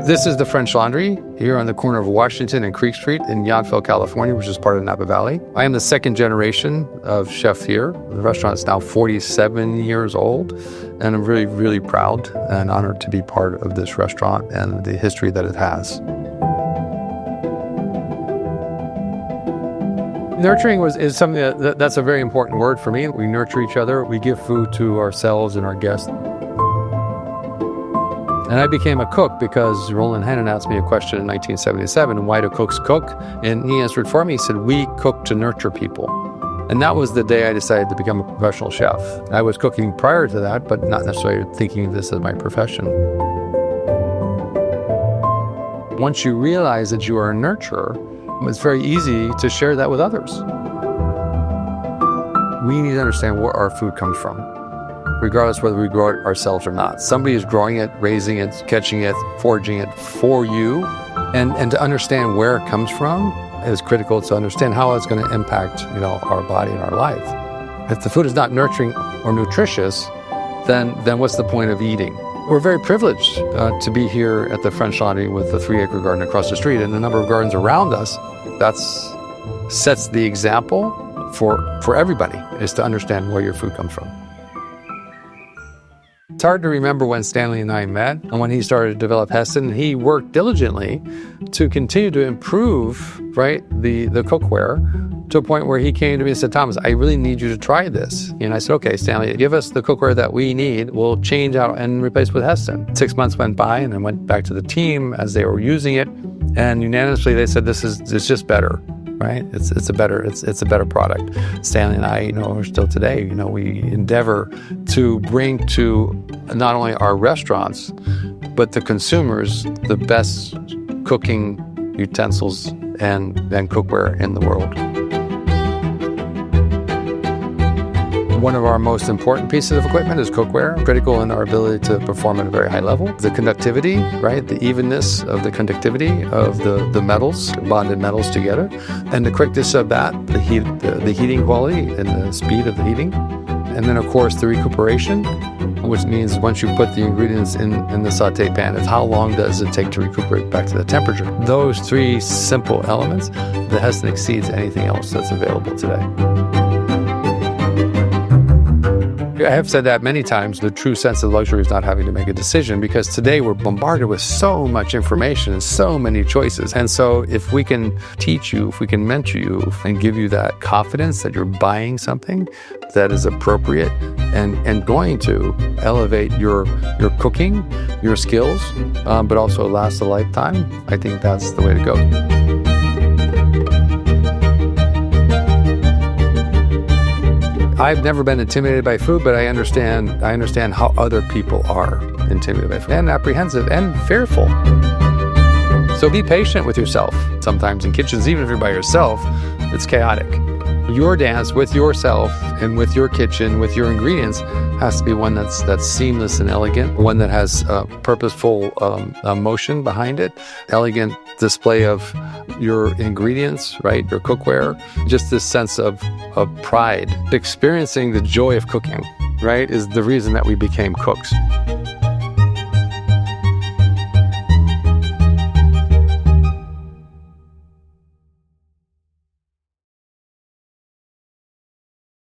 This is the French Laundry here on the corner of Washington and Creek Street in Yountville, California, which is part of Napa Valley. I am the second generation of chef here. The restaurant is now 47 years old, and I'm really, really proud and honored to be part of this restaurant and the history that it has. Nurturing is something that's a very important word for me. We nurture each other. We give food to ourselves and our guests. And I became a cook because Roland Hannon asked me a question in 1977, why do cooks cook? And he answered for me, he said, we cook to nurture people. And that was the day I decided to become a professional chef. I was cooking prior to that, but not necessarily thinking of this as my profession. Once you realize that you are a nurturer, it's very easy to share that with others. We need to understand where our food comes from, regardless whether we grow it ourselves or not. Somebody is growing it, raising it, catching it, foraging it for you. And to understand where it comes from is critical to understand how it's going to impact, our body and our life. If the food is not nurturing or nutritious, then what's the point of eating? We're very privileged to be here at the French Laundry with the 3-acre garden across the street and the number of gardens around us. That sets the example for everybody, is to understand where your food comes from. It's hard to remember when Stanley and I met, and when he started to develop Hestan, he worked diligently to continue to improve, the cookware to a point where he came to me and said, Thomas, I really need you to try this. And I said, okay, Stanley, give us the cookware that we need. We'll change out and replace with Hestan. 6 months went by, and I went back to the team as they were using it, and unanimously they said, it's just better. Right? It's a better product. Stanley and I, we're still today, we endeavor to bring to not only our restaurants, but the consumers, the best cooking utensils and cookware in the world. One of our most important pieces of equipment is cookware, critical in our ability to perform at a very high level. The conductivity, the evenness of the conductivity of the metals, bonded metals together, and the quickness of that, the heating quality and the speed of the heating. And then, of course, the recuperation, which means once you put the ingredients in the saute pan, how long does it take to recuperate back to the temperature? Those three simple elements, the Hestan exceeds anything else that's available today. I have said that many times. The true sense of luxury is not having to make a decision, because today we're bombarded with so much information and so many choices. And so if we can teach you, if we can mentor you and give you that confidence that you're buying something that is appropriate and going to elevate your cooking, your skills, but also last a lifetime, I think that's the way to go. I've never been intimidated by food, but I understand how other people are intimidated by food and apprehensive and fearful. So be patient with yourself. Sometimes in kitchens, even if you're by yourself, it's chaotic. Your dance with yourself and with your kitchen, with your ingredients, has to be one that's seamless and elegant, one that has purposeful motion behind it, elegant display of your ingredients, your cookware, just this sense of pride. Experiencing the joy of cooking, is the reason that we became cooks.